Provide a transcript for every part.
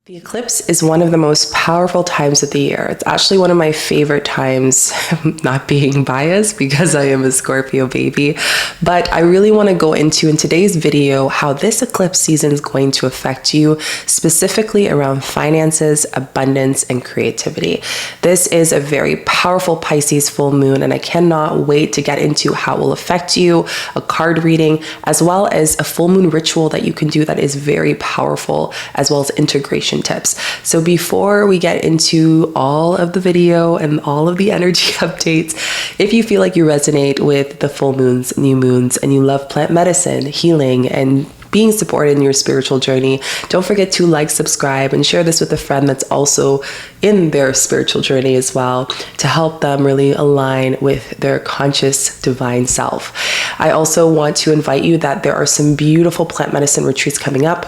The eclipse is one of the most powerful times of the year. It's actually one of my favorite times, not being biased because I am a Scorpio baby, but I really want to go into in today's video how this eclipse season is going to affect you, specifically around finances, abundance, and creativity. This is a very powerful Pisces full moon, and I cannot wait to get into how it will affect you, a card reading, as well as a full moon ritual that you can do that is very powerful, as well as integration tips. So before we get into all of the video and all of the energy updates, if you feel like you resonate with the full moons, new moons, and you love plant medicine, healing, and being supported in your spiritual journey, don't forget to like, subscribe, and share this with a friend that's also in their spiritual journey as well, to help them really align with their conscious divine self. I also want to invite you that there are some beautiful plant medicine retreats coming up.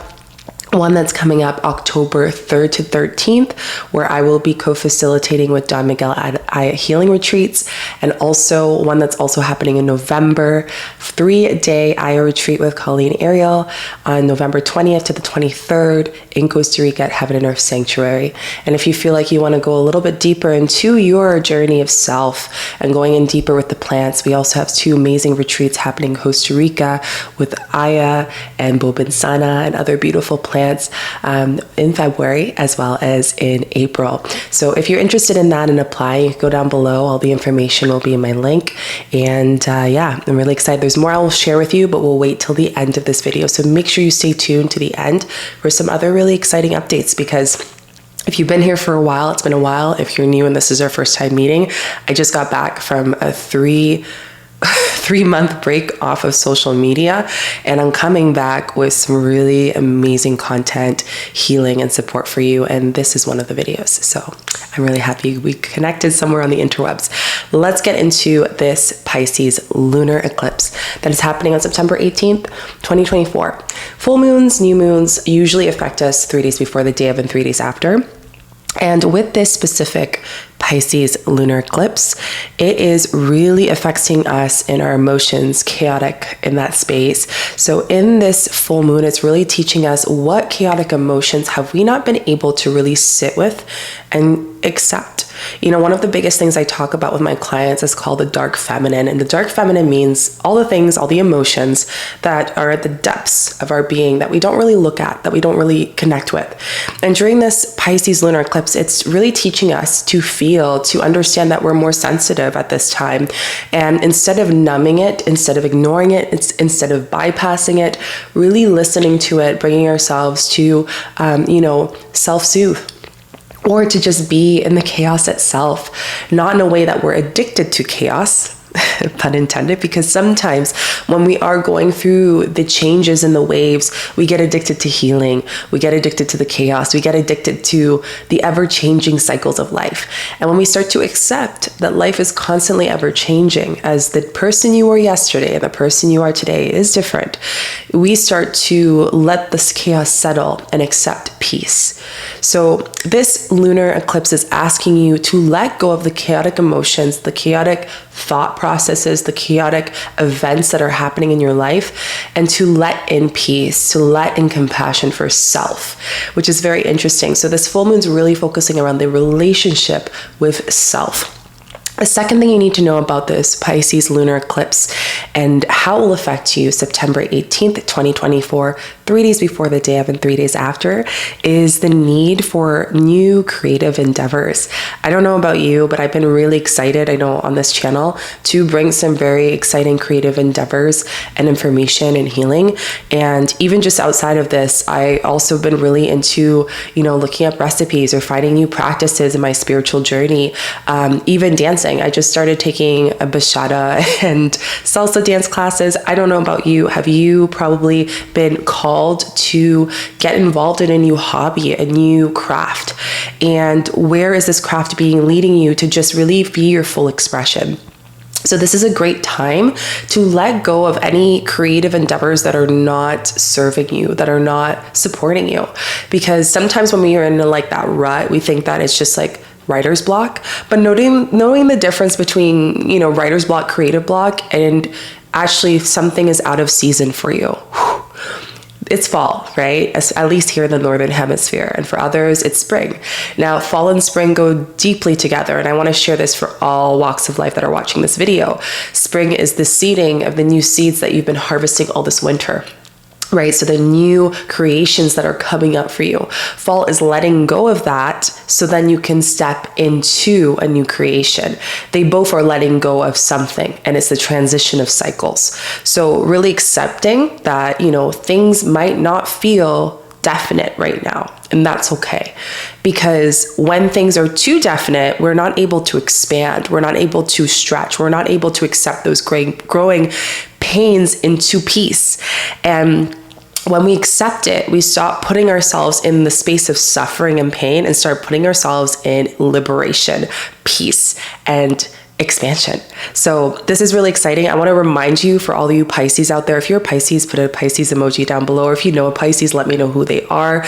One that's coming up October 3rd to 13th, where I will be co-facilitating with Don Miguel at Healing Retreats, and also one that's also happening in November, 3-day Aya retreat with Colleen Ariel on November 20th to the 23rd in Costa Rica at Heaven and Earth Sanctuary. And if you feel like you want to go a little bit deeper into your journey of self and going in deeper with the plants, we also have 2 amazing retreats happening in Costa Rica with Aya and Bobinsana and other beautiful plants in February as well as in April. So if you're interested in that and applying, you can go down below. All the information will be in my link. And yeah, I'm really excited. There's more I will share with you, but we'll wait till the end of this video. So make sure you stay tuned to the end for some other really exciting updates, because if you've been here for a while, it's been a while. If you're new and this is our first time meeting, I just got back from a 3-month break off of social media, and I'm coming back with some really amazing content, healing, and support for you, and this is one of the videos. So I'm really happy we connected somewhere on the interwebs. Let's get into this Pisces lunar eclipse that is happening on September 18th, 2024. Full moons, new moons usually affect us 3 days before the day of and 3 days after. And with this specific Pisces lunar eclipse, it is really affecting us in our emotions, chaotic in that space. So in this full moon, it's really teaching us what chaotic emotions have we not been able to really sit with and accept. You know, one of the biggest things I talk about with my clients is called the dark feminine. And the dark feminine means all the things, all the emotions that are at the depths of our being that we don't really look at, that we don't really connect with. And during this Pisces lunar eclipse, it's really teaching us to feel, to understand that we're more sensitive at this time. And instead of numbing it, instead of ignoring it, instead of bypassing it, really listening to it, bringing ourselves to, self-soothe, or to just be in the chaos itself, not in a way that we're addicted to chaos, pun intended, because sometimes when we are going through the changes and the waves, we get addicted to healing, we get addicted to the chaos, we get addicted to the ever-changing cycles of life. And when we start to accept that life is constantly ever-changing, as the person you were yesterday and the person you are today is different, we start to let this chaos settle and accept peace. So this lunar eclipse is asking you to let go of the chaotic emotions, the chaotic thought processes, the chaotic events that are happening in your life, and to let in peace, to let in compassion for self, which is very interesting. So this full moon is really focusing around the relationship with self. The second thing you need to know about this Pisces lunar eclipse and how it will affect you September 18th, 2024, 3 days before the day of and 3 days after, is the need for new creative endeavors. I don't know about you, but I've been really excited, I know on this channel, to bring some very exciting creative endeavors and information and healing. And even just outside of this, I also been really into, looking up recipes or finding new practices in my spiritual journey, even dancing. I just started taking a bachata and salsa dance classes. I don't know about you. Have you probably been called to get involved in a new hobby, a new craft? And where is this craft leading you to just really be your full expression? So this is a great time to let go of any creative endeavors that are not serving you, that are not supporting you. Because sometimes when we are in that rut, we think that it's just like writer's block, but knowing the difference between, writer's block, creative block, and actually something is out of season for you. it's fall, right? At least here in the Northern Hemisphere. And for others, it's spring. Now, fall and spring go deeply together. And I want to share this for all walks of life that are watching this video. Spring is the seeding of the new seeds that you've been harvesting all this winter. Right? So the new creations that are coming up for you. Fall is letting go of that so then you can step into a new creation. They both are letting go of something, and it's the transition of cycles. So really accepting that, you know, things might not feel definite right now, and that's okay. Because when things are too definite, we're not able to expand, we're not able to stretch, we're not able to accept those growing pains into peace. And when we accept it, we stop putting ourselves in the space of suffering and pain and start putting ourselves in liberation, peace, and expansion. So this is really exciting. I want to remind you, for all of you Pisces out there, if you're a Pisces, put a Pisces emoji down below. Or if you know a Pisces, let me know who they are.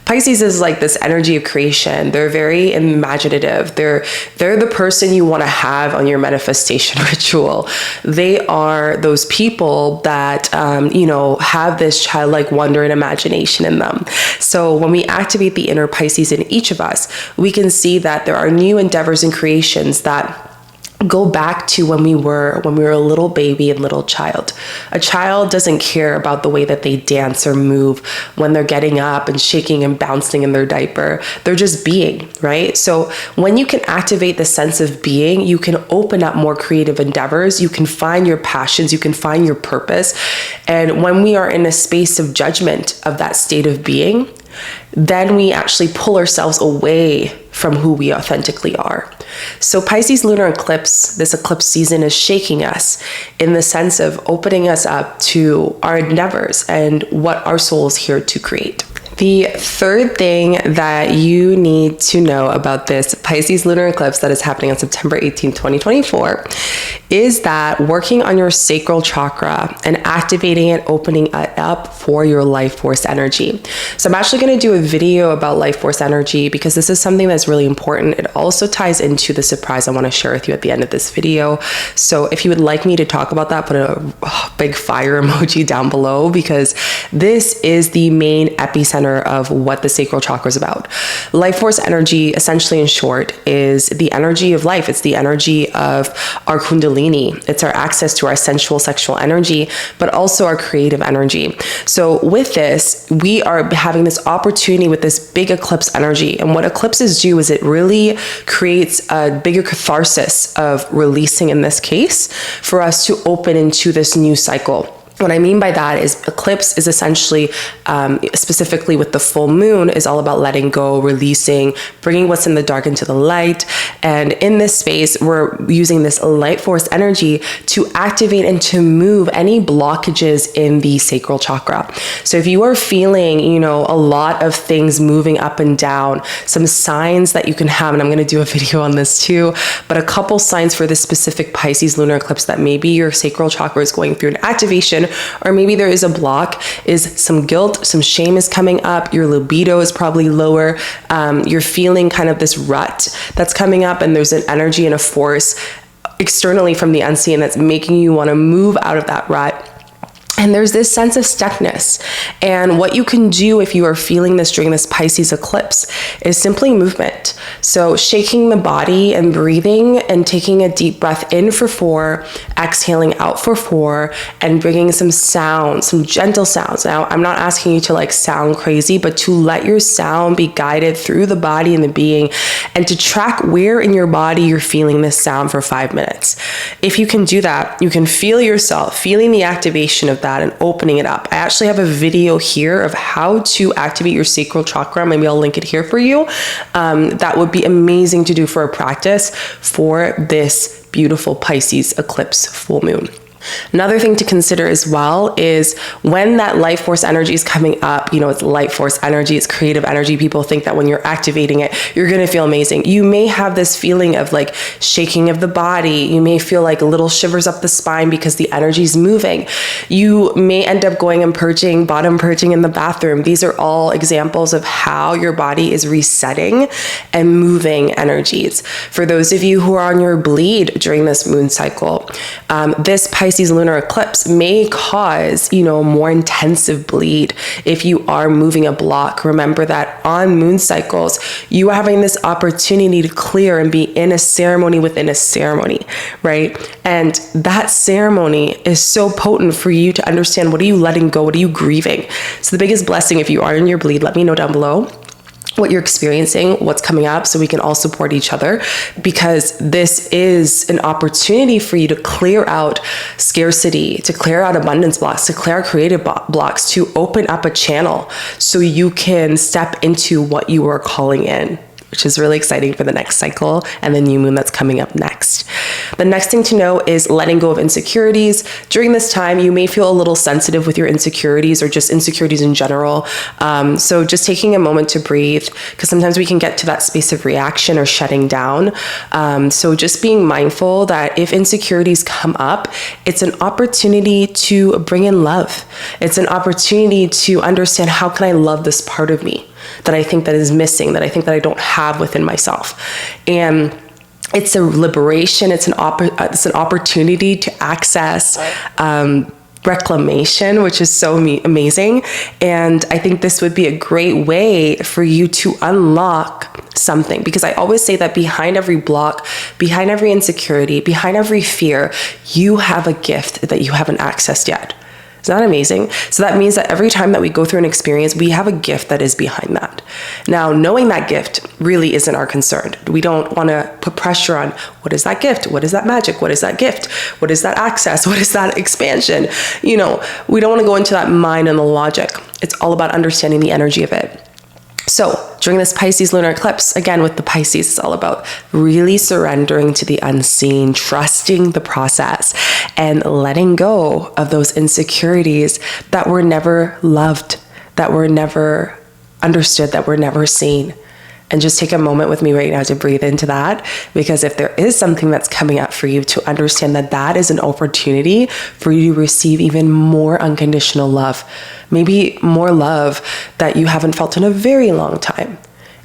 Pisces is like this energy of creation. They're very imaginative. They're the person you want to have on your manifestation ritual. They are those people that, you know, have this childlike wonder and imagination in them. So when we activate the inner Pisces in each of us, we can see that there are new endeavors and creations that go back to when we were a little baby and little child. A child doesn't care about the way that they dance or move when they're getting up and shaking and bouncing in their diaper. They're just being, right? So when you can activate the sense of being, you can open up more creative endeavors. You can find your passions. You can find your purpose. And when we are in a space of judgment of that state of being, then we actually pull ourselves away from who we authentically are. So Pisces lunar eclipse, this eclipse season, is shaking us in the sense of opening us up to our endeavors and what our soul is here to create. The third thing that you need to know about this Pisces lunar eclipse that is happening on September 18, 2024, is that working on your sacral chakra and activating it, opening it up for your life force energy. So I'm actually going to do a video about life force energy because this is something that's really important. It also ties into the surprise I want to share with you at the end of this video. So if you would like me to talk about that, put a big fire emoji down below, because this is the main epicenter of what the sacral chakra is about. Life force energy, essentially in short, is the energy of life. It's the energy of our kundalini. It's our access to our sensual sexual energy, but also our creative energy. So with this, we are having this opportunity with this big eclipse energy. And what eclipses do is it really creates a bigger catharsis of releasing, in this case, for us to open into this new cycle. What I mean by that is eclipse is essentially, specifically with the full moon, is all about letting go, releasing, bringing what's in the dark into the light. And in this space, we're using this light force energy to activate and to move any blockages in the sacral chakra. So if you are feeling, you know, a lot of things moving up and down, some signs that you can have, and I'm going to do a video on this too, but a couple signs for this specific Pisces lunar eclipse that maybe your sacral chakra is going through an activation, or maybe there is a block, is some guilt, some shame is coming up, your libido is probably lower, you're feeling kind of this rut that's coming up, and there's an energy and a force externally from the unseen that's making you want to move out of that rut. And there's this sense of stuckness. And what you can do if you are feeling this during this Pisces eclipse is simply movement. So shaking the body and breathing and taking a deep breath in for 4, exhaling out for 4, and bringing some sound, some gentle sounds. Now, I'm not asking you to like sound crazy, but to let your sound be guided through the body and the being, and to track where in your body you're feeling this sound for 5 minutes. If you can do that, you can feel yourself feeling the activation of that and opening it up. I actually have a video here of how to activate your sacral chakra. Maybe I'll link it here for you. That would be amazing to do for a practice for this beautiful Pisces eclipse full moon. Another thing to consider as well is when that life force energy is coming up, you know, it's life force energy, it's creative energy. People think that when you're activating it, you're going to feel amazing. You may have this feeling of like shaking of the body. You may feel like little shivers up the spine because the energy is moving. You may end up going and purging, bottom purging in the bathroom. These are all examples of how your body is resetting and moving energies. For those of you who are on your bleed during this moon cycle, this Pisces Pisces lunar eclipse may cause, more intensive bleed if you are moving a block. Remember that on moon cycles, you are having this opportunity to clear and be in a ceremony within a ceremony, right? And that ceremony is so potent for you to understand, what are you letting go? What are you grieving? So the biggest blessing, if you are in your bleed, let me know down below what you're experiencing, what's coming up, so we can all support each other, because this is an opportunity for you to clear out scarcity, to clear out abundance blocks, to clear out creative blocks, to open up a channel so you can step into what you are calling in, which is really exciting for the next cycle and the new moon that's coming up next. The next thing to know is letting go of insecurities. During this time, you may feel a little sensitive with your insecurities, or just insecurities in general. So just taking a moment to breathe, because sometimes we can get to that space of reaction or shutting down. So just being mindful that if insecurities come up, it's an opportunity to bring in love. It's an opportunity to understand, how can I love this part of me that I think that is missing, that I think that I don't have within myself. And it's a liberation. It's an opportunity to access reclamation, which is so amazing. And I think this would be a great way for you to unlock something, because I always say that behind every block, behind every insecurity, behind every fear, you have a gift that you haven't accessed yet. Isn't that amazing? So that means that every time that we go through an experience, we have a gift that is behind that. Now, knowing that gift really isn't our concern. We don't want to put pressure on, what is that gift? What is that magic? What is that gift? What is that access? What is that expansion? We don't want to go into that mind and the logic. It's all about understanding the energy of it. So during this Pisces lunar eclipse, again, with the Pisces, it's all about really surrendering to the unseen, trusting the process, and letting go of those insecurities that were never loved, that were never understood, that were never seen. And just take a moment with me right now to breathe into that, because if there is something that's coming up for you, to understand that that is an opportunity for you to receive even more unconditional love, maybe more love that you haven't felt in a very long time.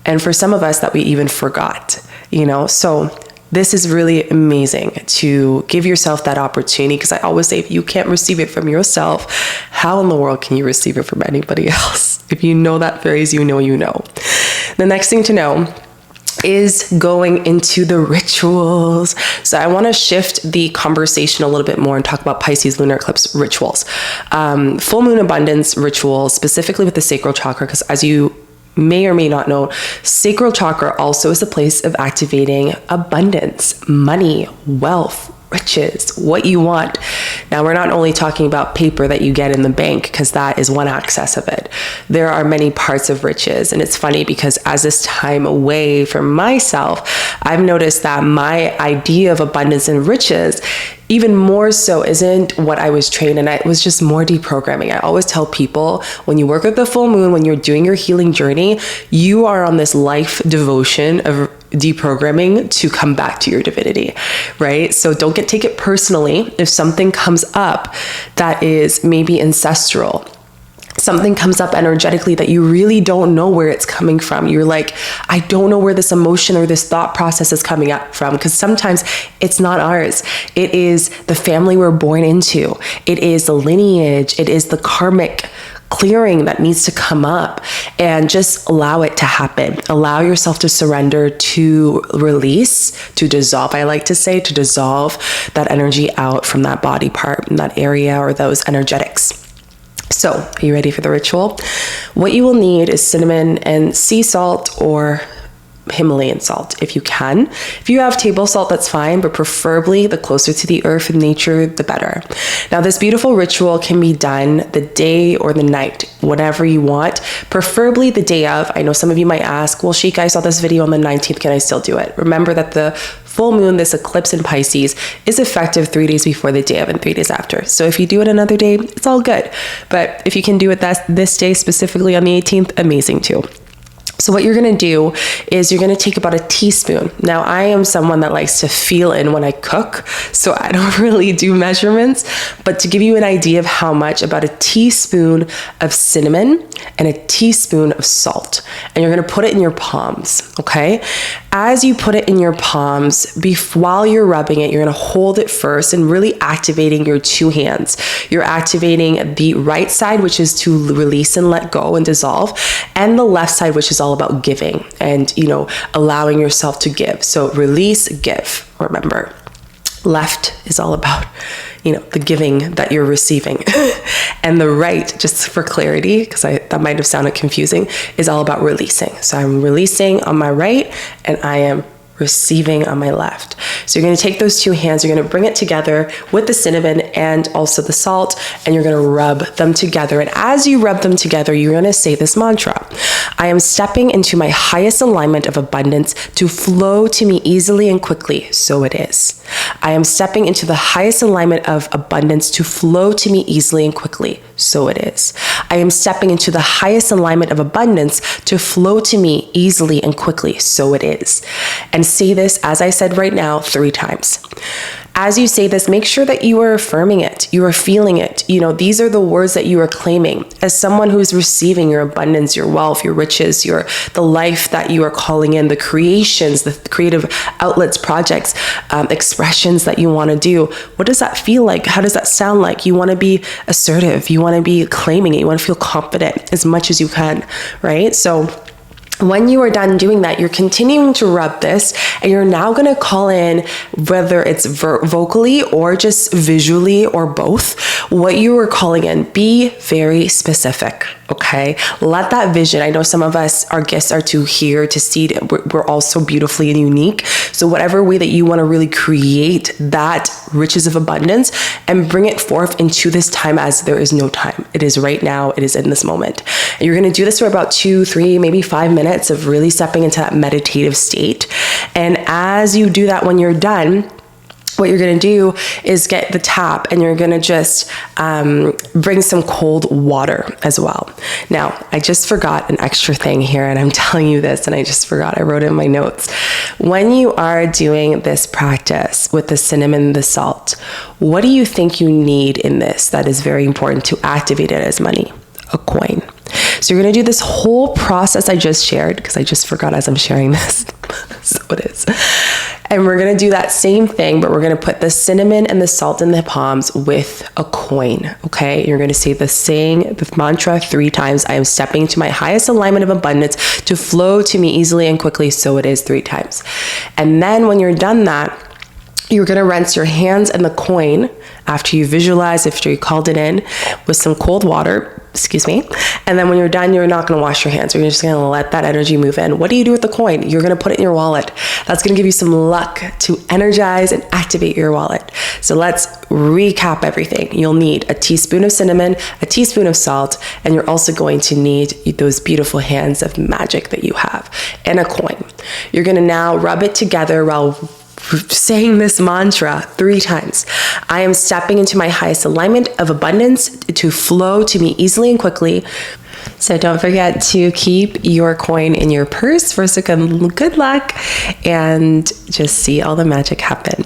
And for some of us, that we even forgot, so this is really amazing to give yourself that opportunity, because I always say, if you can't receive it from yourself, how in the world can you receive it from anybody else? If you know that phrase, you know. The next thing to know is going into the rituals. So I want to shift the conversation a little bit more and talk about Pisces lunar eclipse rituals. Full moon abundance rituals, specifically with the sacral chakra, because as you may or may not know, sacral chakra also is a place of activating abundance, money, wealth, riches, what you want. Now, we're not only talking about paper that you get in the bank, because that is one access of it. There are many parts of riches. And it's funny, because as this time away from myself, I've noticed that my idea of abundance and riches, even more so, isn't what I was trained in. It was just more deprogramming. I always tell people, when you work with the full moon, when you're doing your healing journey, you are on this life devotion of deprogramming to come back to your divinity, right? So take it personally if something comes up that is maybe ancestral. Something comes up energetically that you really don't know where it's coming from. You're like, I don't know where this emotion or this thought process is coming up from, because sometimes it's not ours. It is the family we're born into. It is the lineage. It is the karmic clearing that needs to come up, and just allow it to happen. Allow yourself to surrender, to release, to dissolve. I like to say, to dissolve that energy out from that body part, in that area, or those energetics. So, are you ready for the ritual? What you will need is cinnamon and sea salt, or Himalayan salt if you can. If you have table salt, that's fine, but preferably the closer to the earth and nature, the better. Now, this beautiful ritual can be done the day or the night, whatever you want, preferably the day of. I know some of you might ask, well, Shika, I saw this video on the 19th. Can I still do it? Remember that the full moon, this eclipse in Pisces, is effective 3 days before the day of and 3 days after. So if you do it another day, it's all good. But if you can do it this day, specifically on the 18th, amazing too. So what you're going to do is you're going to take about a teaspoon. Now, I am someone that likes to feel in when I cook, so I don't really do measurements, but to give you an idea of how much, about a teaspoon of cinnamon and a teaspoon of salt. And you're going to put it in your palms, okay? As you put it in your palms, while you're rubbing it, you're going to hold it first and really activating your two hands. You're activating the right side, which is to release and let go and dissolve, and the left side, which is all about giving and, allowing yourself to give. So release, give. Remember, left is all about, the giving that you're receiving. And the right, just for clarity, because that might have sounded confusing, is all about releasing. So I'm releasing on my right and I am receiving on my left. So you're going to take those two hands, you're going to bring it together with the cinnamon and also the salt, and you're going to rub them together. And as you rub them together, you're going to say this mantra: I am stepping into my highest alignment of abundance to flow to me easily and quickly, so it is. I am stepping into the highest alignment of abundance to flow to me easily and quickly, so it is. I am stepping into the highest alignment of abundance to flow to me easily and quickly, so it is. And say this, as I said right now, 3 times. As you say this, make sure that you are affirming it, you are feeling it. These are the words that you are claiming. As someone who is receiving your abundance, your wealth, your riches, the life that you are calling in, the creations, the creative outlets, projects, expressions that you want to do. What does that feel like? How does that sound like? You want to be assertive. You want to be claiming it. You want to feel confident as much as you can, right? So when you are done doing that, you're continuing to rub this, and you're now going to call in, whether it's vocally or just visually or both, what you are calling in. Be very specific, okay? Let that vision, I know some of us, our gifts are to hear, to see, we're all so beautifully and unique. So whatever way that you want to really create that riches of abundance and bring it forth into this time, as there is no time. It is right now. It is in this moment. And you're going to do this for about 2, 3, maybe 5 minutes of really stepping into that meditative state. And as you do that, when you're done, what you're going to do is get the tap, and you're going to just bring some cold water as well. Now, I just forgot an extra thing here, and I'm telling you this, and I just forgot. I wrote it in my notes. When you are doing this practice with the cinnamon and the salt, what do you think you need in this that is very important to activate it as money? A coin. So you're going to do this whole process I just shared, because I just forgot as I'm sharing this. So it is. And we're going to do that same thing, but we're going to put the cinnamon and the salt in the palms with a coin, okay? You're going to say the mantra 3 times. I am stepping to my highest alignment of abundance to flow to me easily and quickly, so it is 3 times. And then when you're done that, you're going to rinse your hands and the coin after you visualize, after you called it in, with some cold water, and then when you're done, you're not going to wash your hands. You're just going to let that energy move in. What do you do with the coin? You're going to put it in your wallet. That's going to give you some luck to energize and activate your wallet. So let's recap everything. You'll need a teaspoon of cinnamon, a teaspoon of salt, and you're also going to need those beautiful hands of magic that you have, and a coin. You're going to now rub it together while saying this mantra 3 times. I am stepping into my highest alignment of abundance to flow to me easily and quickly. So don't forget to keep your coin in your purse for some good luck and just see all the magic happen.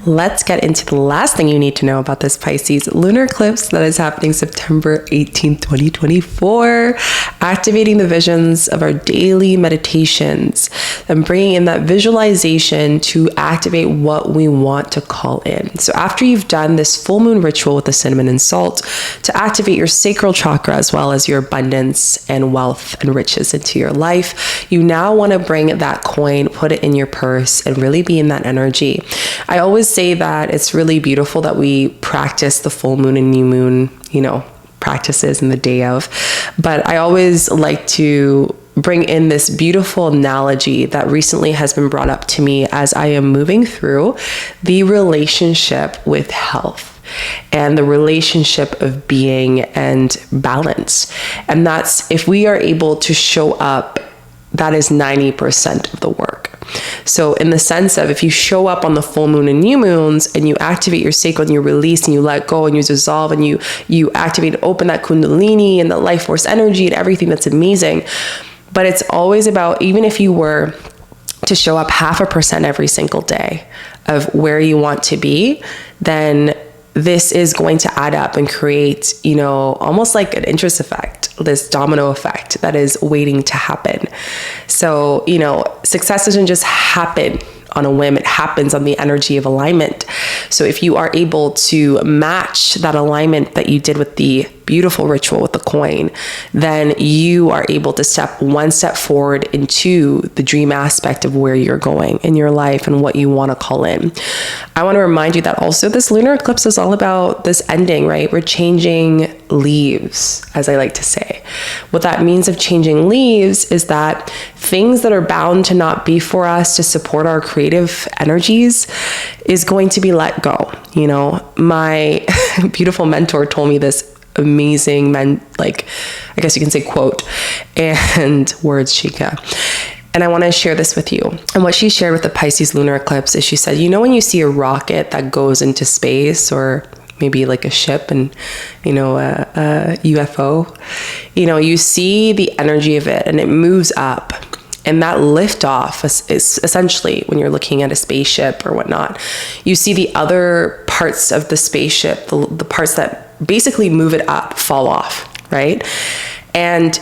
Let's get into the last thing you need to know about this Pisces lunar eclipse that is happening September 18th, 2024. Activating the visions of our daily meditations and bringing in that visualization to activate what we want to call in. So after you've done this full moon ritual with the cinnamon and salt to activate your sacral chakra as well as your abundance and wealth and riches into your life, you now want to bring that coin, put it in your purse, and really be in that energy. I always say that it's really beautiful that we practice the full moon and new moon, practices in the day of, but I always like to bring in this beautiful analogy that recently has been brought up to me as I am moving through the relationship with health and the relationship of being and balance. And that's, if we are able to show up, that is 90% of the work. So in the sense of, if you show up on the full moon and new moons and you activate your sacral and you release and you let go and you dissolve and you activate and open that kundalini and the life force energy and everything that's amazing, But it's always about, even if you were to show up 0.5% every single day of where you want to be, then this is going to add up and create, you know, almost like an interest effect, this domino effect that is waiting to happen. So, you know, success doesn't just happen on a whim, it happens on the energy of alignment. So if you are able to match that alignment that you did with the beautiful ritual with the coin, then you are able to step one step forward into the dream aspect of where you're going in your life and what you want to call in. I want to remind you that also this lunar eclipse is all about this ending, right? We're changing leaves, as I like to say. What that means of changing leaves is that things that are bound to not be for us to support our creative energies is going to be let go. You know, my beautiful mentor told me this amazing I guess you can say quote and words, Chica. And I want to share this with you. And what she shared with the Pisces lunar eclipse is she said, you know, when you see a rocket that goes into space, or maybe like a ship and, you know, a UFO, you know, you see the energy of it and it moves up. And that liftoff is essentially, when you're looking at a spaceship or whatnot, you see the other parts of the spaceship, the parts that basically move it up, fall off, right? And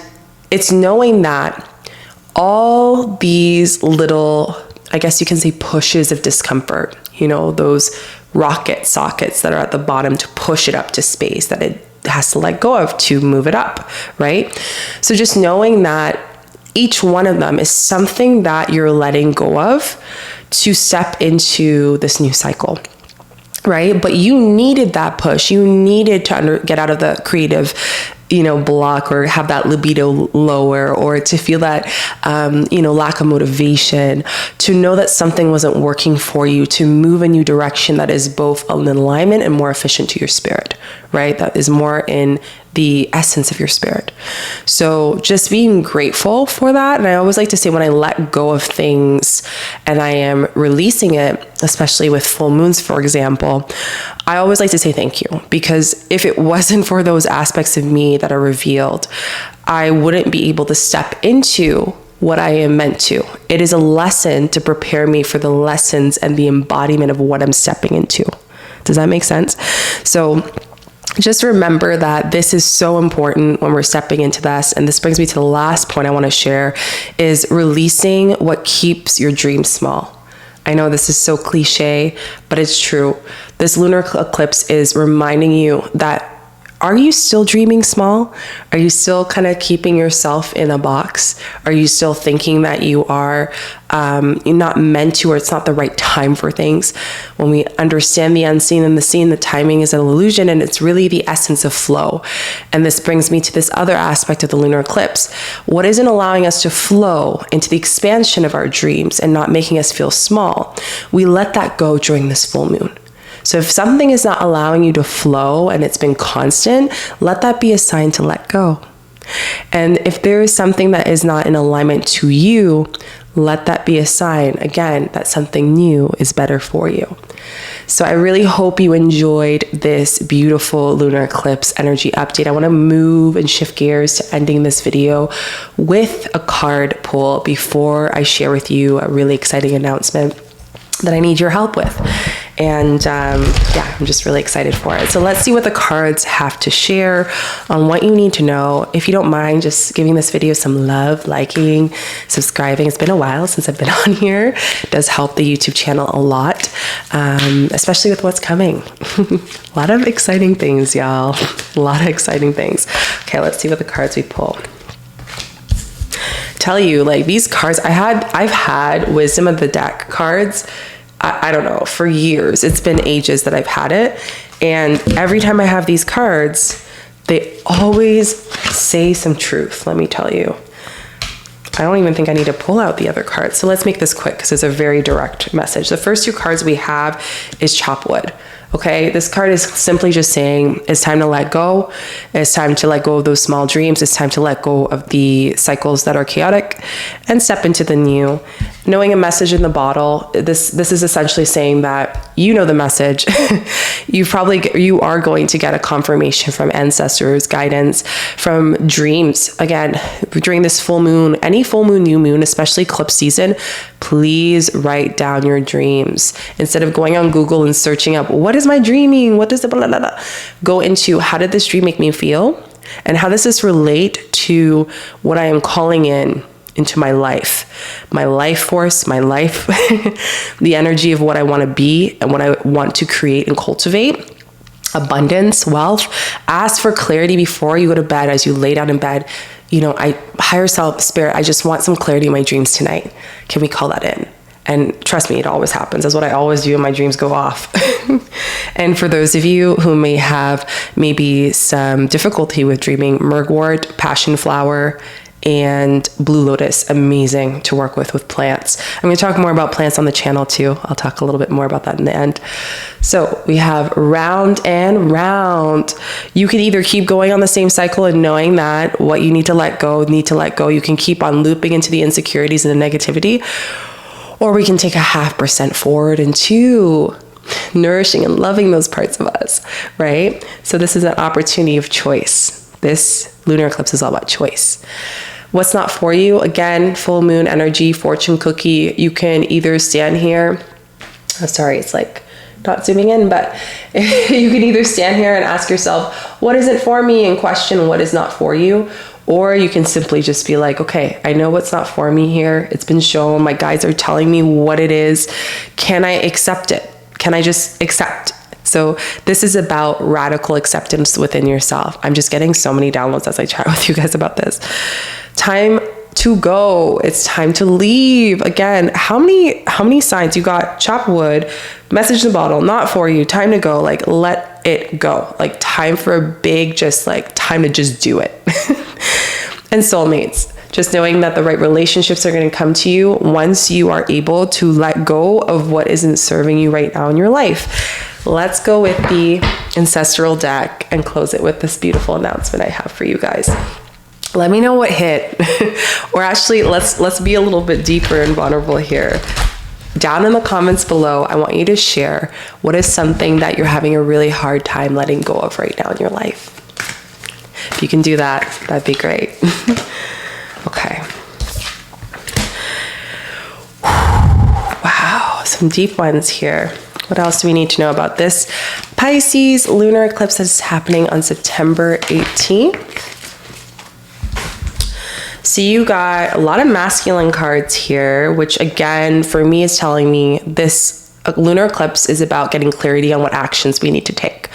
it's knowing that all these little, I guess you can say, pushes of discomfort, you know, those rocket sockets that are at the bottom to push it up to space, that it has to let go of to move it up, right? So just knowing that each one of them is something that you're letting go of to step into this new cycle, right? But you needed that push. You needed to get out of the creative, you know, block, or have that libido lower, or to feel that, you know, lack of motivation, to know that something wasn't working for you, to move a new direction that is both in alignment and more efficient to your spirit, right? That is more in the essence of your spirit. So just being grateful for that. And I always like to say, when I let go of things and I am releasing it, especially with full moons, for example, I always like to say thank you, because if it wasn't for those aspects of me that are revealed, I wouldn't be able to step into what I am meant to. It is a lesson to prepare me for the lessons and the embodiment of what I'm stepping into. Does that make sense? So just remember that this is so important when we're stepping into this. And this brings me to the last point I want to share, is releasing what keeps your dreams small. I know this is so cliche, but it's true. This lunar eclipse is reminding you that, are you still dreaming small? Are you still kind of keeping yourself in a box? Are you still thinking that you are not meant to, or it's not the right time for things? When we understand the unseen and the seen, the timing is an illusion, and it's really the essence of flow. And this brings me to this other aspect of the lunar eclipse. What isn't allowing us to flow into the expansion of our dreams and not making us feel small, we let that go during this full moon. So if something is not allowing you to flow and it's been constant, let that be a sign to let go. And if there is something that is not in alignment to you, let that be a sign, again, that something new is better for you. So I really hope you enjoyed this beautiful lunar eclipse energy update. I want to move and shift gears to ending this video with a card pull before I share with you a really exciting announcement that I need your help with. And yeah, I'm just really excited for it. So let's see what the cards have to share on what you need to know. If you don't mind just giving this video some love, liking, subscribing. It's been a while since I've been on here. It does help the YouTube channel a lot, especially with what's coming. A lot of exciting things, y'all. A lot of exciting things. Okay, let's see what the cards we pull. Tell you, like, these cards, I've had Wisdom of the Deck cards, I don't know, for years. It's been ages that I've had it, and every time I have these cards, they always say some truth, let me tell you. I don't even think I need to pull out the other cards, so let's make this quick because it's a very direct message. The first two cards we have is Chop Wood. Okay, this card is simply just saying it's time to let go. It's time to let go of those small dreams. It's time to let go of the cycles that are chaotic and step into the new. knowing a message in the bottle, this is essentially saying that you know the message. You are going to get a confirmation from ancestors, guidance, from dreams. Again, during this full moon, any full moon, new moon, especially eclipse season, please write down your dreams. Instead of going on Google and searching up, what is my dreaming? What is the blah, blah, blah? Go into, how did this dream make me feel? And how does this relate to what I am calling into my life force, my life, the energy of what I want to be and what I want to create and cultivate, abundance, wealth. Ask for clarity before you go to bed, as you lay down in bed. Higher self, spirit, I just want some clarity in my dreams tonight. Can we call that in? And trust me, it always happens. That's what I always do, and my dreams go off. And for those of you who may have maybe some difficulty with dreaming, mugwort, passion flower, and blue lotus, amazing to work with plants. I'm going to talk more about plants on the channel too. I'll talk a little bit more about that in the end. So we have round and round. You can either keep going on the same cycle and knowing that what you need to let go. You can keep on looping into the insecurities and the negativity, or we can take a 0.5% forward into nourishing and loving those parts of us, right? So this is an opportunity of choice. This lunar eclipse is all about choice. What's not for you? Again, full moon energy, fortune cookie. You can either stand here. Oh, sorry, it's like not zooming in, but you can either stand here and ask yourself, what isn't for me, and question what is not for you. Or you can simply just be like, okay, I know what's not for me here. It's been shown. My guides are telling me what it is. Can I accept it? Can I just accept? So this is about radical acceptance within yourself. I'm just getting so many downloads as I chat with you guys about this. Time to go. It's time to leave. Again, how many signs you got? Chop wood, message in the bottle, not for you, time to go. Like, let it go. Like, time for a big, just like time to just do it. And soulmates, just knowing that the right relationships are going to come to you once you are able to let go of what isn't serving you right now in your life. Let's go with the ancestral deck and close it with this beautiful announcement I have for you guys. Let me know what hit. Or actually, let's be a little bit deeper and vulnerable here. Down in the comments below, I want you to share what is something that you're having a really hard time letting go of right now in your life. If you can do that, that'd be great. Okay. Wow, some deep ones here. What else do we need to know about this Pisces lunar eclipse that is happening on September 18th? So you got a lot of masculine cards here, which again, for me, is telling me this lunar eclipse is about getting clarity on what actions we need to take.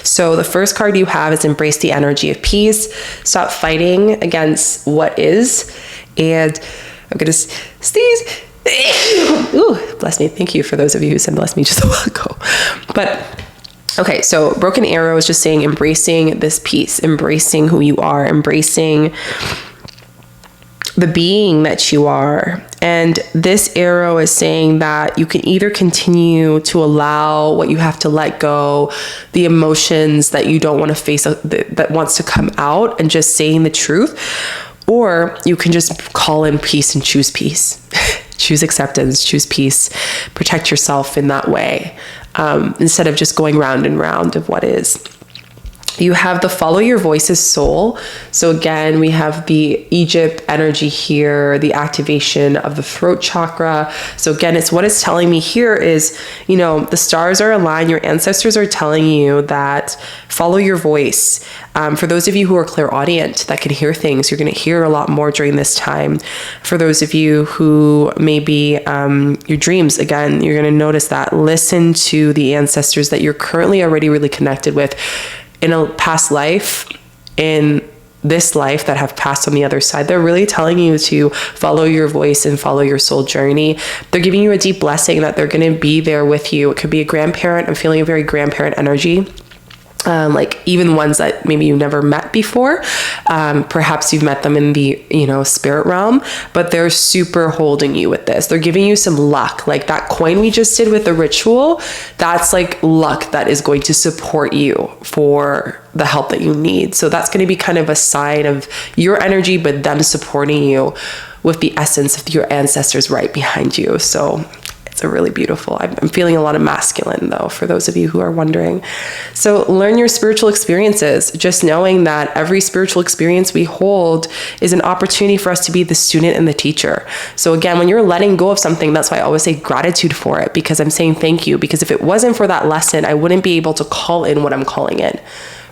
So the first card you have is embrace the energy of peace. Stop fighting against what is. And I'm going to sneeze. Ooh, bless me. Thank you for those of you who said bless me just a while ago. But okay, so broken arrow is just saying embracing this peace, embracing who you are, embracing the being that you are. And this arrow is saying that you can either continue to allow what you have to let go, the emotions that you don't want to face, that wants to come out, and just saying the truth, or you can just call in peace and choose peace. Choose acceptance, choose peace, protect yourself in that way, instead of just going round and round of what is. You have the follow your voice's soul. So again, we have the Egypt energy here, the activation of the throat chakra. So again, it's what it's telling me here is, the stars are aligned. Your ancestors are telling you that follow your voice. For those of you who are clairaudient that can hear things, you're going to hear a lot more during this time. For those of you who maybe your dreams, again, you're going to notice that. Listen to the ancestors that you're currently already really connected with in a past life, in this life that have passed on the other side. They're really telling you to follow your voice and follow your soul journey. They're giving you a deep blessing that they're going to be there with you. It could be a grandparent. I'm feeling a very grandparent energy. Like even ones that maybe you've never met before. Perhaps you've met them in the, spirit realm, but they're super holding you with this. They're giving you some luck. Like that coin we just did with the ritual, that's like luck that is going to support you for the help that you need. So that's going to be kind of a sign of your energy, but them supporting you with the essence of your ancestors right behind you. So it's a really beautiful, I'm feeling a lot of masculine though, for those of you who are wondering. So learn your spiritual experiences, just knowing that every spiritual experience we hold is an opportunity for us to be the student and the teacher. So again, when you're letting go of something, that's why I always say gratitude for it, because I'm saying thank you, because if it wasn't for that lesson, I wouldn't be able to call in what I'm calling in.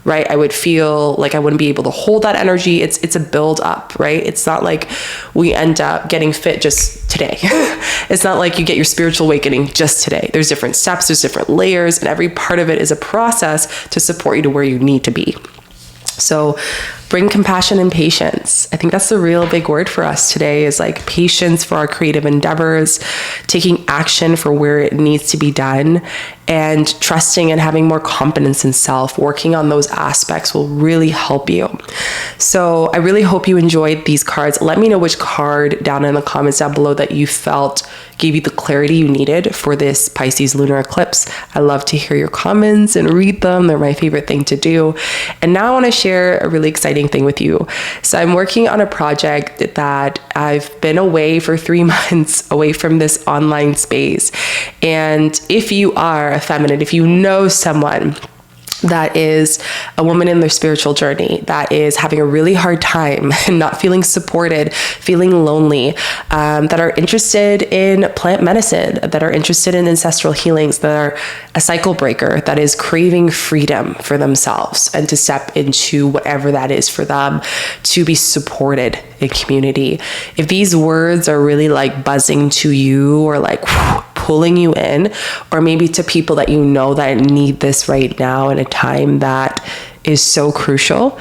Right? I would feel like I wouldn't be able to hold that energy. It's a build up, right? It's not like we end up getting fit just today. It's not like you get your spiritual awakening just today. There's different steps, there's different layers, and every part of it is a process to support you to where you need to be. So bring compassion and patience. I think that's the real big word for us today, is like patience for our creative endeavors, taking action for where it needs to be done, and trusting and having more confidence in self. Working on those aspects will really help you. So I really hope you enjoyed these cards. Let me know which card down in the comments down below that you felt gave you the clarity you needed for this Pisces lunar eclipse. I love to hear your comments and read them. They're my favorite thing to do. And now I want to share a really exciting thing with you. So I'm working on a project that I've been away for 3 months away from this online space. And if you are a feminine, if you know someone that is a woman in their spiritual journey that is having a really hard time and not feeling supported, feeling lonely, that are interested in plant medicine, that are interested in ancestral healings, that are a cycle breaker, that is craving freedom for themselves and to step into whatever that is for them, to be supported in community. If these words are really like buzzing to you, or like pulling you in, or maybe to people that you know that need this right now in a time that is so crucial,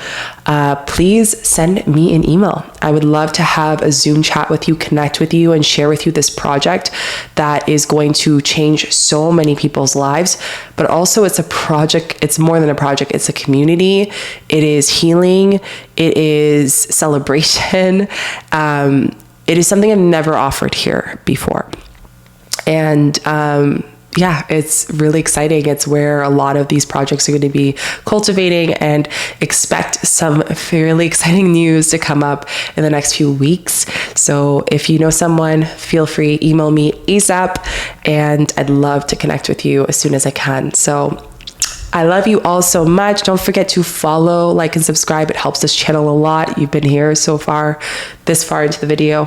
please send me an email. I would love to have a Zoom chat with you, connect with you, and share with you this project that is going to change so many people's lives. But also, it's a project. It's more than a project. It's a community. It is healing. It is celebration. It is something I've never offered here before. And yeah, it's really exciting. It's where a lot of these projects are going to be cultivating, and expect some fairly exciting news to come up in the next few weeks. So if you know someone, feel free, email me ASAP, and I'd love to connect with you as soon as I can. So I love you all so much. Don't forget to follow, like, and subscribe. It helps this channel a lot. You've been here so far, this far into the video.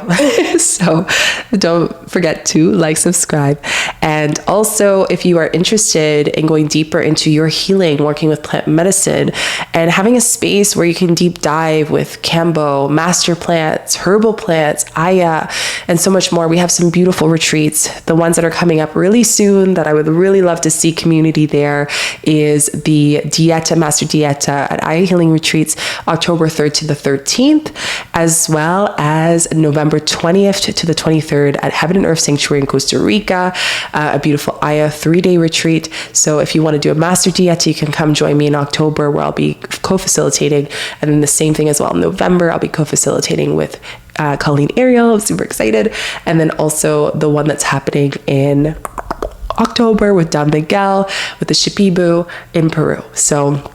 So don't forget to like, subscribe. And also, if you are interested in going deeper into your healing, working with plant medicine, and having a space where you can deep dive with 𝐾𝐨, master plants, herbal plants, 𝐸𝐤, and so much more, we have some beautiful retreats. The ones that are coming up really soon that I would really love to see community there is the Dieta, Master Dieta at 𝐸𝐤 Healing Retreats, October 3rd to the 13th, as well as November 20th to the 23rd at Heaven and Earth Sanctuary in Costa Rica, a beautiful 𝐸𝐤 3-day retreat. So if you want to do a Master Dieta, you can come join me in October, where I'll be co-facilitating. And then the same thing as well in November, I'll be co-facilitating with Colleen Ariel. I'm super excited. And then also the one that's happening in October with Don Miguel, with the Shipibo in Peru. So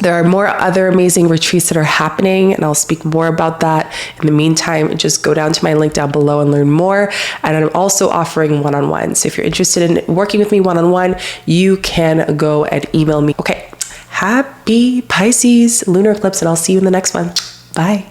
there are more other amazing retreats that are happening, and I'll speak more about that. In the meantime, just go down to my link down below and learn more. And I'm also offering one-on-one. So if you're interested in working with me one-on-one, you can go and email me. Okay, happy Pisces lunar eclipse, and I'll see you in the next one. Bye.